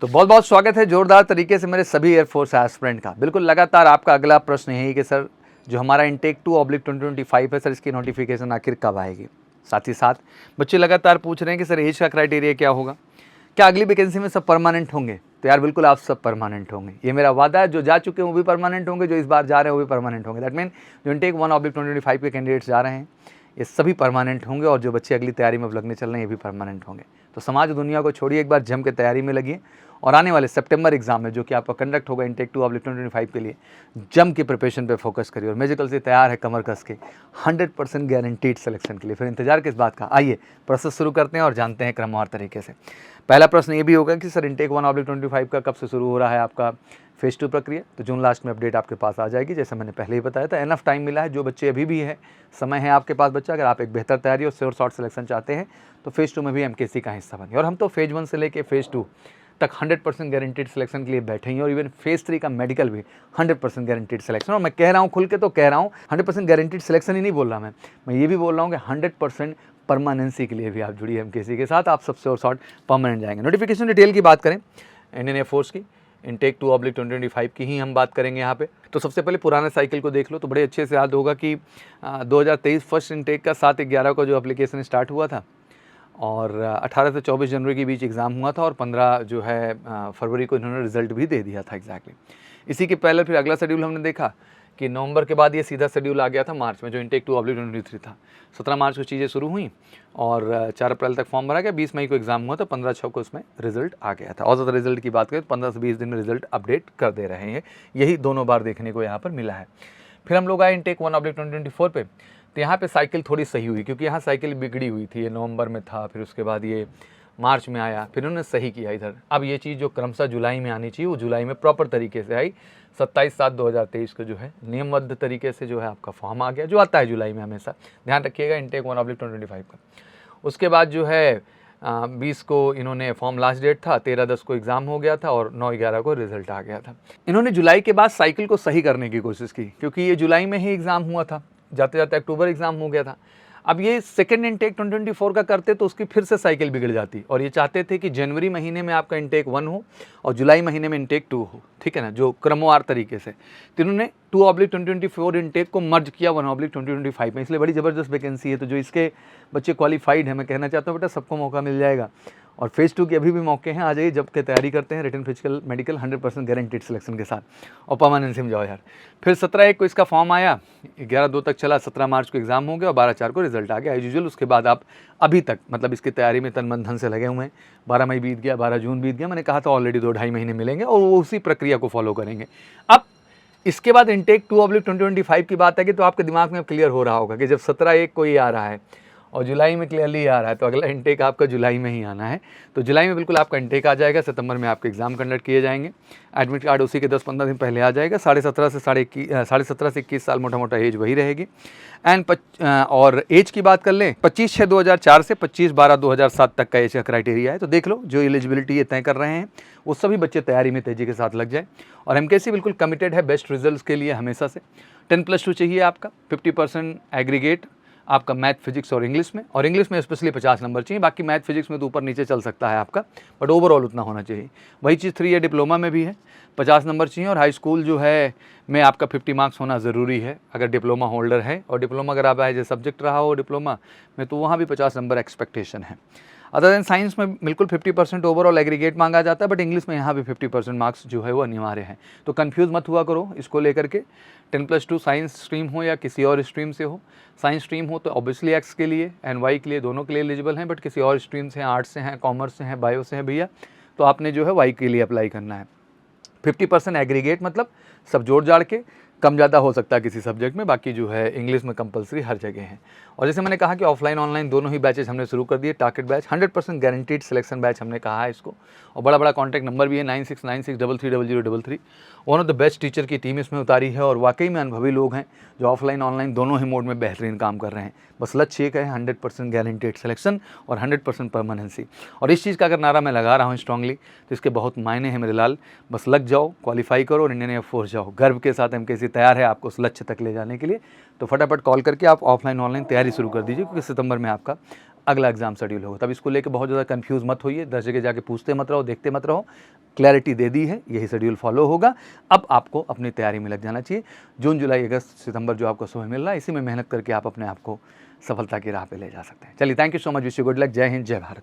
तो बहुत बहुत स्वागत है जोरदार तरीके से मेरे सभी एयरफोर्स एस्पिरेंट का। बिल्कुल लगातार आपका अगला प्रश्न यही कि सर जो हमारा इंटेक 2/2025 है सर, इसकी नोटिफिकेशन आखिर कब आएगी। साथ ही साथ बच्चे लगातार पूछ रहे हैं कि सर एज का क्राइटेरिया क्या होगा, क्या अगली वैकेंसी में सब परमानेंट होंगे। तो यार बिल्कुल आप सब परमानेंट होंगे, ये मेरा वादा है। जो जा चुके हैं वो भी परमानेंट होंगे, जो इस बार जा रहे हैं वो भी परमानेंट होंगे। दैट मीन जो इंटेक 1/2025 के कैंडिडेट्स जा रहे हैं ये सभी परमानेंट होंगे, और जो बच्चे अगली तैयारी में लगने चल रहे हैं ये भी परमानेंट होंगे। तो समाज दुनिया को छोड़िए, एक बार जम के तैयारी में लगिए और आने वाले सितंबर एग्जाम में जो कि आपका कंडक्ट होगा इंटेक 2/2025 के लिए जम के प्रिपरेशन पे फोकस करिए। और मेजिकल से तैयार है कमर कस के 100% गारंटीड सिलेक्शन के लिए। फिर इंतजार किस बात का, आइए प्रोसेस शुरू करते हैं और जानते हैं क्रमवार तरीके से। पहला प्रश्न ये भी होगा कि सर इंटेक 1/2025 का कब से शुरू हो रहा है आपका फेज़ 2 प्रक्रिया। तो जून लास्ट में अपडेट आपके पास आ जाएगी, जैसे मैंने पहले ही बताया था। एनफ टाइम मिला है, जो बच्चे अभी भी है समय है आपके पास बच्चा। अगर आप एक बेहतर तैयारी और श्योर शॉर्ट सिलेक्शन चाहते हैं तो फेज़ 2 में भी एमकेसी का हिस्सा बनिए। और हम तो फेज़ 1 से लेकर फेज़ 2 तक 100% गारंटीड सिलेक्शन के लिए बैठे हैं, और इवन फेज़ 3 का मेडिकल भी 100% गारंटीड सिलेक्शन। और मैं कह रहा हूँ खुल के, तो कह रहा हूँ 100% गारंटीड सिलेक्शन ही नहीं बोल रहा मैं ये भी बोल रहा हूँ कि 100% परमानेंसी के लिए भी आप जुड़िए एमकेसी के साथ। आप सबसे और शॉर्ट परमानेंट जाएंगे। नोटिफिकेशन डिटेल की बात करें इंडियन एयरफोर्स की, इंटेक 2/2025 की ही हम बात करेंगे यहाँ पे। तो सबसे पहले पुराने साइकिल को देख लो तो बड़े अच्छे से याद होगा कि 2023 फर्स्ट इंटेक का 7/11 को जो एप्लीकेशन स्टार्ट हुआ था, और 18 से 24 जनवरी के बीच एग्ज़ाम हुआ था, और 15 जो है फरवरी को इन्होंने रिजल्ट भी दे दिया था एग्जैक्टली। इसी के पहले फिर अगला शेड्यूल हमने देखा कि नवंबर के बाद ये सीधा शेड्यूल आ गया था मार्च में, जो इंटेक 2/2023 था। 17 मार्च को चीज़ें शुरू हुई और 4 अप्रैल तक फॉर्म भरा गया। 20 मई को एग्जाम हुआ था, 15/6 को उसमें रिजल्ट आ गया था। और ज़्यादा रिजल्ट की बात करें तो 15 से 20 दिन में रिजल्ट अपडेट कर दे रहे हैं। यही दोनों बार देखने को यहाँ पर मिला है। फिर हम लोग आए इंटेक 1/2024 पे। तो यहाँ पे साइकिल थोड़ी सही हुई, क्योंकि यहाँ साइकिल बिगड़ी हुई थी। ये नवंबर में था, फिर उसके बाद ये मार्च में आया, फिर उन्होंने सही किया इधर। अब ये चीज़ जो क्रमशः जुलाई में आनी चाहिए वो जुलाई में प्रॉपर तरीके से आई। 27/7/2023 को जो है नियमबद्ध तरीके से जो है आपका फॉर्म आ गया, जो आता है जुलाई में हमेशा। ध्यान रखिएगा इंटेक 1/2025 का। उसके बाद जो है 20 को इन्होंने फॉर्म लास्ट डेट था, 13/10 को एग्ज़ाम हो गया था, और 9/11 को रिजल्ट आ गया था। इन्होंने जुलाई के बाद साइकिल को सही करने की कोशिश की, क्योंकि ये जुलाई में ही एग्ज़ाम हुआ था, जाते जाते अक्टूबर एग्ज़ाम हो गया था। अब ये सेकेंड इंटेक 2024 का करते तो उसकी फिर से साइकिल बिगड़ जाती, और ये चाहते थे कि जनवरी महीने में आपका इंटेक 1 हो और जुलाई महीने में इंटेक 2 हो, ठीक है ना, जो क्रमवार तरीके से। तो इन्होंने 2/2024 इंटेक को मर्ज किया 1/2025 में, इसलिए बड़ी ज़बरदस्त वैकेंसी है। तो जो इसके बच्चे क्वालिफाइड हैं, मैं कहना चाहता हूँ बेटा सबको मौका मिल जाएगा। और फेज़ 2 के अभी भी मौके हैं, आ जाइए जब के तैयारी करते हैं। Written physical medical 100% guaranteed selection के साथ, और परमानेंसी में जाओ यार। फिर 17/1 को इसका फॉर्म आया, 11/2 तक चला, 17 मार्च को एग्ज़ाम हो गया और 12/4 को रिजल्ट आ गया एज यूजुअल। उसके बाद आप अभी तक मतलब इसकी तैयारी में तन मन धन से लगे हुए हैं। 12 मई बीत गया, 12 जून बीत गया। मैंने कहा था ऑलरेडी 2-2.5 महीने मिलेंगे, और वो उसी प्रक्रिया को फॉलो करेंगे। अब इसके बाद इंटेक 2/2025 की बात है कि तो आपके दिमाग में क्लियर हो रहा होगा कि जब 17/1 को ये आ रहा है और जुलाई में क्लियरली आ रहा है, तो अगला इंटेक आपका जुलाई में ही आना है। तो जुलाई में बिल्कुल आपका इंटेक आ जाएगा। सितंबर में आपके एग्जाम कंडक्ट किए जाएंगे। एडमिट कार्ड उसी के 10-15 दिन पहले आ जाएगा। 17.5 से 21 साल मोटा मोटा एज वही रहेगी। और एज की बात कर लें, 25/6/2004 से 25/12/2007 तक का एज का क्राइटेरिया है। तो देख लो, जो एलिजिबिलिटी ये तय कर रहे हैं वो सभी बच्चे तैयारी में तेजी के साथ लग जाए। और एमकेसी बिल्कुल कमिटेड है बेस्ट रिजल्ट्स के लिए हमेशा से। 10+2 चाहिए आपका, 50% एग्रीगेट आपका मैथ, फिजिक्स और इंग्लिश में, और इंग्लिश में स्पेशली 50 नंबर चाहिए। बाकी मैथ फिजिक्स में तो ऊपर नीचे चल सकता है आपका, बट ओवरऑल उतना होना चाहिए। वही चीज़ 3 ईयर डिप्लोमा में भी है, 50 नंबर चाहिए। और हाई स्कूल जो है में आपका 50 मार्क्स होना ज़रूरी है अगर डिप्लोमा होल्डर है। और डिप्लोमा अगर आप एज ए सब्जेक्ट रहा हो डिप्लोमा में, तो वहाँ भी 50 नंबर एक्सपेक्टेशन है। अदर देन साइंस में बिल्कुल 50% ओवरऑल एग्रीगेट मांगा जाता है, बट इंग्लिश में यहाँ भी 50% मार्क्स जो है वो अनिवार्य है। तो कंफ्यूज मत हुआ करो इसको लेकर के। 10+2 साइंस स्ट्रीम हो या किसी और स्ट्रीम से हो। साइंस स्ट्रीम हो तो ऑब्वियसली एक्स के लिए एंड वाई के लिए, दोनों के लिए एलिजिबल हैं, बट किसी और स्ट्रीम से हैं, आर्ट्स से हैं, कॉमर्स से हैं, बायो से हैं भैया, तो आपने जो है वाई के लिए अप्लाई करना है। 50% एग्रीगेट मतलब सब जोड़ जाड़ के, कम ज़्यादा हो सकता है किसी सब्जेक्ट में, बाकी जो है इंग्लिश में कंपलसरी हर जगह है। और जैसे मैंने कहा कि ऑफलाइन ऑनलाइन दोनों ही बैचेस हमने शुरू कर दिए। Target batch 100% guaranteed selection batch हमने कहा है इसको, और बड़ा कॉन्टैक्ट नंबर भी है 9696330033। One of the best teacher की टीम इसमें उतारी है, और वाकई में अनुभवी लोग हैं जो ऑफलाइन ऑनलाइन दोनों ही मोड में बेहतरीन काम कर रहे हैं। बस लक्ष्य एक है 100% गारंटीड सिलेक्शन और 100% परमानेंसी। और इस चीज़ का अगर नारा मैं लगा रहा हूँ स्ट्रांगली, तो इसके बहुत मायने हैं मेरे लाल। बस लग जाओ, क्वालिफाई करो और इंडियन एयरफोर्स जाओ। गर्व के साथ एमकेसी तैयार है आपको उस लक्ष्य तक ले जाने के लिए। तो फटाफट कॉल करके आप ऑफलाइन ऑनलाइन तैयारी शुरू कर दीजिए, क्योंकि सितंबर में आपका अगला एग्जाम शेड्यूल होगा। तब इसको लेकर बहुत ज़्यादा कंफ्यूज मत होइए, 10 जगह जाके पूछते मत रहो, देखते मत रहो। क्लैरिटी दे दी है, यही शेड्यूल फॉलो होगा। अब आपको अपनी तैयारी में लग जाना चाहिए। जून, जुलाई, अगस्त, सितंबर जो आपको समय मिल रहा है, इसी में मेहनत करके आप अपने आप को सफलता की राह पे ले जा सकते हैं। चलिए, thank you so much, wish you good luck. जय हिंद, जय भारत।